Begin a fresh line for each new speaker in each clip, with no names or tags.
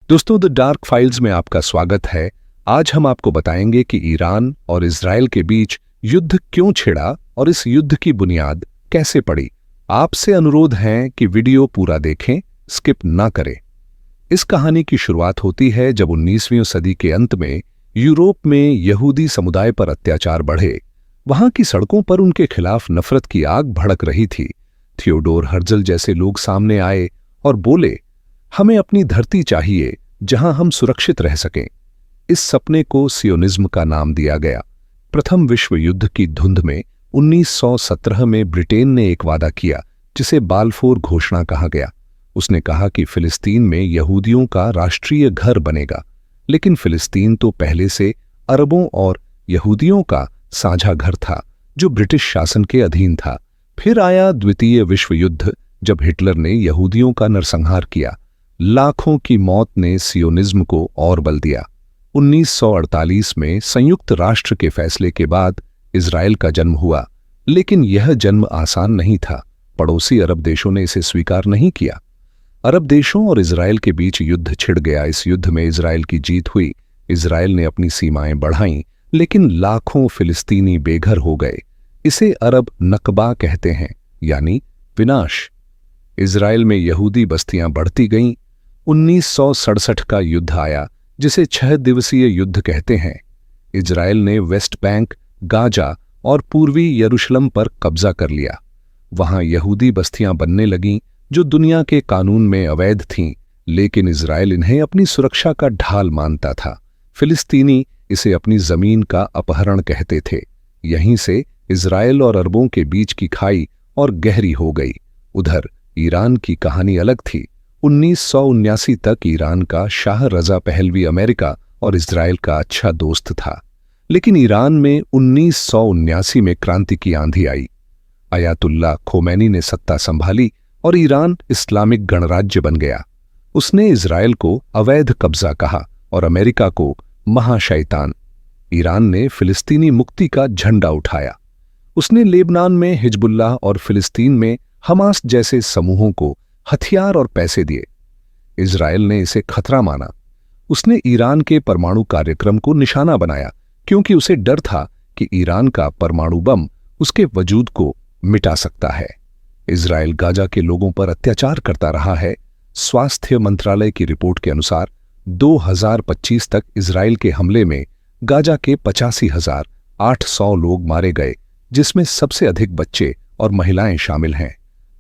दोस्तों, the dark files में आपका स्वागत है। आज हम आपको बताएंगे कि ईरान और इजराइल के बीच युद्ध क्यों छिड़ा और इस युद्ध की बुनियाद कैसे पड़ी। आपसे अनुरोध है कि वीडियो पूरा देखें, स्किप ना करें। इस कहानी की शुरुआत होती है जब 19वीं सदी के अंत में यूरोप में यहूदी समुदाय पर अत्याचार बढ़े। वहां की सड़कों पर उनके खिलाफ नफरत की आग भड़क रही थी। थियोडोर हर्जल जैसे लोग सामने आए और बोले, हमें अपनी धरती चाहिए जहां हम सुरक्षित रह सकें। इस सपने को सियोनिज्म का नाम दिया गया। प्रथम विश्व युद्ध की धुंध में 1917 में ब्रिटेन ने एक वादा किया जिसे बाल्फोर घोषणा कहा गया। उसने कहा कि फिलिस्तीन में यहूदियों का राष्ट्रीय घर बनेगा, लेकिन फिलिस्तीन तो पहले से अरबों और यहूदियों का साझा घर था जो ब्रिटिश शासन के अधीन था। फिर आया द्वितीय विश्व युद्ध, जब हिटलर ने यहूदियों का नरसंहार किया। लाखों की मौत ने सियोनिज्म को और बल दिया। 1948 में संयुक्त राष्ट्र के फैसले के बाद इजराइल का जन्म हुआ, लेकिन यह जन्म आसान नहीं था। पड़ोसी अरब देशों ने इसे स्वीकार नहीं किया। अरब देशों और इजराइल के बीच युद्ध छिड़ गया। इस युद्ध में इजराइल की जीत हुई। इजराइल ने अपनी सीमाएं बढ़ाईं, लेकिन लाखों फिलिस्तीनी बेघर हो गए। इसे अरब नकबा कहते हैं, यानी विनाश। इजराइल में यहूदी बस्तियां बढ़ती गईं। 1967 का युद्ध आया, जिसे 6 दिवसीय युद्ध कहते हैं। इजराइल ने वेस्ट बैंक, गाजा और पूर्वी यरूशलेम पर कब्जा कर लिया। वहां यहूदी बस्तियां बनने लगीं जो दुनिया के कानून में अवैध थीं, लेकिन इजराइल इन्हें अपनी सुरक्षा का ढाल मानता था। फिलिस्तीनी इसे अपनी जमीन का अपहरण कहते थे। यहीं से इजराइल और अरबों के बीच की खाई और गहरी हो गई। उधर ईरान की कहानी अलग थी। 1979 तक ईरान का शाह रजा पहलवी अमेरिका और इजराइल का अच्छा दोस्त था, लेकिन ईरान में 1979 में क्रांति की आंधी आई। अयातुल्ला खोमैनी ने सत्ता संभाली और ईरान इस्लामिक गणराज्य बन गया। उसने इजराइल को अवैध कब्जा कहा और अमेरिका को महाशैतान। ईरान ने फिलिस्तीनी मुक्ति का झंडा उठाया। उसने लेबनान में हिजबुल्लाह और फिलिस्तीन में हमास जैसे समूहों को हथियार और पैसे दिए। इजराइल ने इसे खतरा माना। उसने ईरान के परमाणु कार्यक्रम को निशाना बनाया, क्योंकि उसे डर था कि ईरान का परमाणु बम उसके वजूद को मिटा सकता है। इजराइल गाजा के लोगों पर अत्याचार करता रहा है। स्वास्थ्य मंत्रालय की रिपोर्ट के अनुसार 2025 तक इजराइल के हमले में गाजा के 85,800 लोग मारे गए, जिसमें सबसे अधिक बच्चे और महिलाएं शामिल हैं।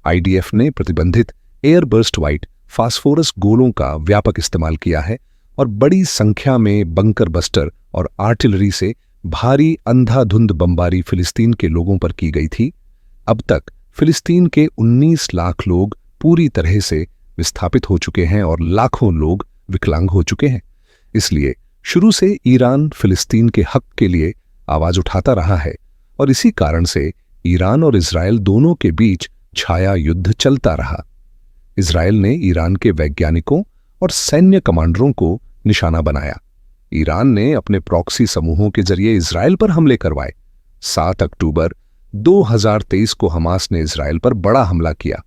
आईडीएफ ने प्रतिबंधित एयरबर्स्ट वाइट फास्फोरस गोलों का व्यापक इस्तेमाल किया है और बड़ी संख्या में बंकर बस्टर और आर्टिलरी से भारी अंधाधुंध बमबारी फिलिस्तीन के लोगों पर की गई थी। अब तक फिलिस्तीन के 19 लाख लोग पूरी तरह से विस्थापित हो चुके हैं और लाखों लोग विकलांग हो चुके हैं। इसलिए शुरू से ईरान फिलिस्तीन के हक के लिए आवाज उठाता रहा है और इसी कारण से ईरान और इजराइल दोनों के बीच छाया युद्ध चलता रहा। इजराइल ने ईरान के वैज्ञानिकों और सैन्य कमांडरों को निशाना बनाया। ईरान ने अपने प्रॉक्सी समूहों के जरिए इजराइल पर हमले करवाए। 7 अक्टूबर 2023 को हमास ने इजराइल पर बड़ा हमला किया।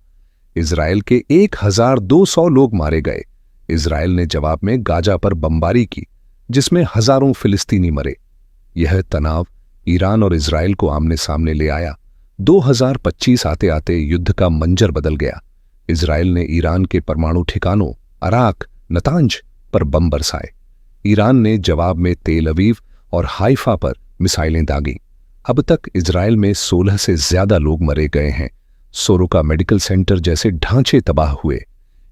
इजराइल के 1200 लोग मारे गए। इजराइल ने जवाब में गाजा पर बमबारी की, जिसमें हजारों फिलिस्तीनी मरे। यह तनाव ईरान और इजराइल को आमने सामने ले आया। 2025 आते आते युद्ध का मंजर बदल गया। इजराइल ने ईरान के परमाणु ठिकानों अराक, नतांज पर बम बरसाए। ईरान ने जवाब में तेल अवीव और हाइफा पर मिसाइलें दागीं। अब तक इजराइल में 16 से ज्यादा लोग मरे गए हैं। सोरोका मेडिकल सेंटर जैसे ढांचे तबाह हुए।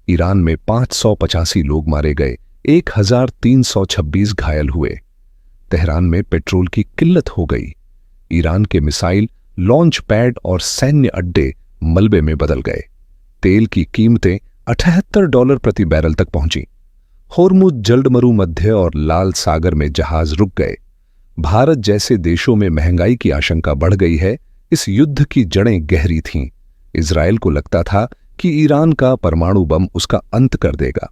ईरान में 585 लोग मारे गए, 1326 घायल हुए। तेहरान में पेट्रोल की किल्लत हो गई। ईरान के मिसाइल लॉन्च पैड और सैन्य अड्डे मलबे में बदल गए। तेल की कीमतें $78 प्रति बैरल तक पहुंची। होर्मुज जलडमरू मध्य और लाल सागर में जहाज रुक गए। भारत जैसे देशों में महंगाई की आशंका बढ़ गई है। इस युद्ध की जड़ें गहरी थीं। इजराइल को लगता था कि ईरान का परमाणु बम उसका अंत कर देगा।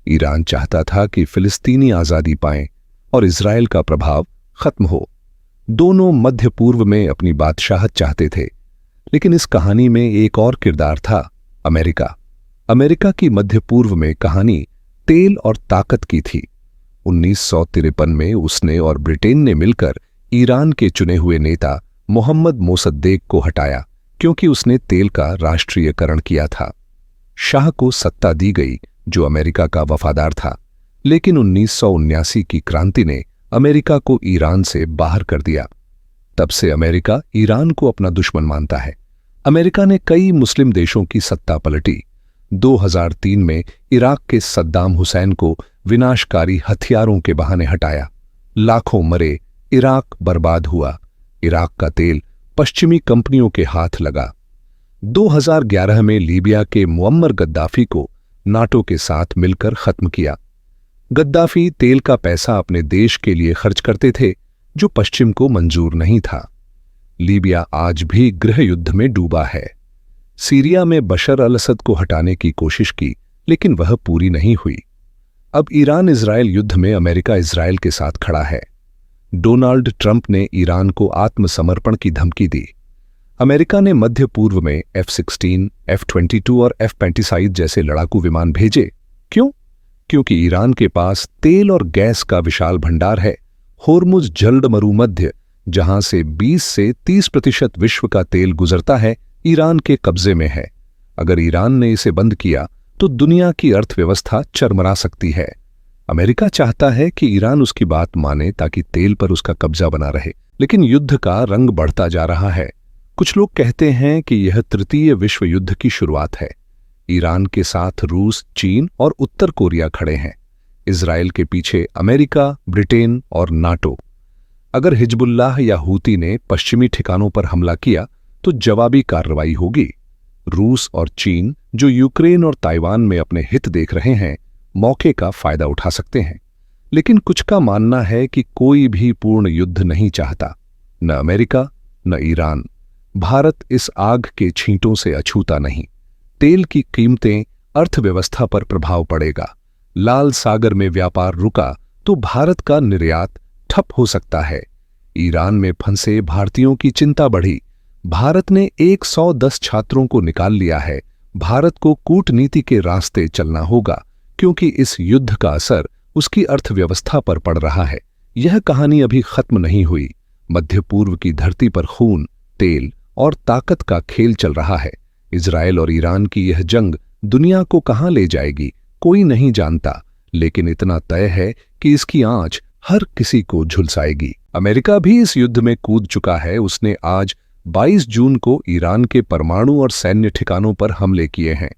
ईरान चाहता था कि फिलिस्तीनी आजादी पाएं और इजराइल का प्रभाव खत्म हो। दोनों मध्य पूर्व में अपनी बादशाहत चाहते थे, लेकिन इस कहानी में एक और किरदार था, अमेरिका। अमेरिका की मध्य पूर्व में कहानी तेल और ताकत की थी। 1953 में उसने और ब्रिटेन ने मिलकर ईरान के चुने हुए नेता मोहम्मद मोसद्देक को हटाया, क्योंकि उसने तेल का राष्ट्रीयकरण किया था। शाह को सत्ता दी गई, जो अमेरिका का वफादार था, लेकिन 1979 की क्रांति ने अमेरिका को ईरान से बाहर कर दिया। तब से अमेरिका ईरान को अपना दुश्मन मानता है। अमेरिका ने कई मुस्लिम देशों की सत्ता पलटी। 2003 में इराक के सद्दाम हुसैन को विनाशकारी हथियारों के बहाने हटाया। लाखों मरे, इराक बर्बाद हुआ। इराक का तेल पश्चिमी कंपनियों के हाथ लगा। 2011 में लीबिया के मुअम्मर गद्दाफी को नाटो के साथ मिलकर खत्म किया। गद्दाफी तेल का पैसा अपने देश के लिए खर्च करते थे, जो पश्चिम को मंजूर नहीं था। लीबिया आज भी गृह युद्ध में डूबा है। सीरिया में बशर अल असद को हटाने की कोशिश की, लेकिन वह पूरी नहीं हुई। अब ईरान इजराइल युद्ध में अमेरिका इजराइल के साथ खड़ा है। डोनाल्ड ट्रंप ने ईरान को आत्मसमर्पण की धमकी दी। अमेरिका ने मध्य पूर्व में F-16, F-22 और F-35 जैसे लड़ाकू विमान भेजे। क्यों? क्योंकि ईरान के पास तेल और गैस का विशाल भंडार है। होर्मुज जल्द मरुमध्य, जहां से 20 से 30% विश्व का तेल गुजरता है, ईरान के कब्जे में है। अगर ईरान ने इसे बंद किया तो दुनिया की अर्थव्यवस्था चरमरा सकती है। अमेरिका चाहता है कि ईरान उसकी बात माने ताकि तेल पर उसका कब्जा बना रहे, लेकिन युद्ध का रंग बढ़ता जा रहा है। कुछ लोग कहते हैं कि यह तृतीय विश्व युद्ध की शुरुआत है। ईरान के साथ रूस, चीन और उत्तर कोरिया खड़े हैं। इजराइल के पीछे अमेरिका, ब्रिटेन और नाटो। अगर हिजबुल्लाह या हूती ने पश्चिमी ठिकानों पर हमला किया तो जवाबी कार्रवाई होगी। रूस और चीन, जो यूक्रेन और ताइवान में अपने हित देख रहे हैं, मौके का फायदा उठा सकते हैं। लेकिन कुछ का मानना है कि कोई भी पूर्ण युद्ध नहीं चाहता, न अमेरिका न ईरान। भारत इस आग के छींटों से अछूता नहीं। तेल की कीमतें, अर्थव्यवस्था पर प्रभाव पड़ेगा। लाल सागर में व्यापार रुका तो भारत का निर्यात ठप हो सकता है। ईरान में फंसे भारतीयों की चिंता बढ़ी। भारत ने 110 छात्रों को निकाल लिया है। भारत को कूटनीति के रास्ते चलना होगा, क्योंकि इस युद्ध का असर उसकी अर्थव्यवस्था पर पड़ रहा है। यह कहानी अभी खत्म नहीं हुई। मध्य पूर्व की धरती पर खून, तेल और ताकत का खेल चल रहा है। इजराइल और ईरान की यह जंग दुनिया को कहां ले जाएगी, कोई नहीं जानता, लेकिन इतना तय है कि इसकी आंच हर किसी को झुलसाएगी। अमेरिका भी इस युद्ध में कूद चुका है। उसने आज 22 जून को ईरान के परमाणु और सैन्य ठिकानों पर हमले किए हैं।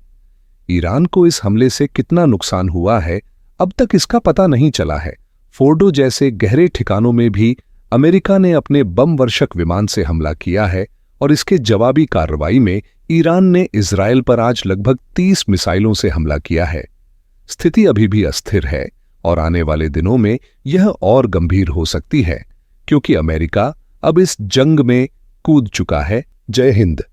ईरान को इस हमले से कितना नुकसान हुआ है, अब तक इसका पता नहीं चला है। फोर्डो जैसे गहरे ठिकानों में भी अमेरिका ने अपने बम वर्षक विमान से हमला किया है, और इसके जवाबी कार्रवाई में ईरान ने इजराइल पर आज लगभग 30 मिसाइलों से हमला किया है। स्थिति अभी भी अस्थिर है और आने वाले दिनों में यह और गंभीर हो सकती है, क्योंकि अमेरिका अब इस जंग में कूद चुका है। जय हिंद।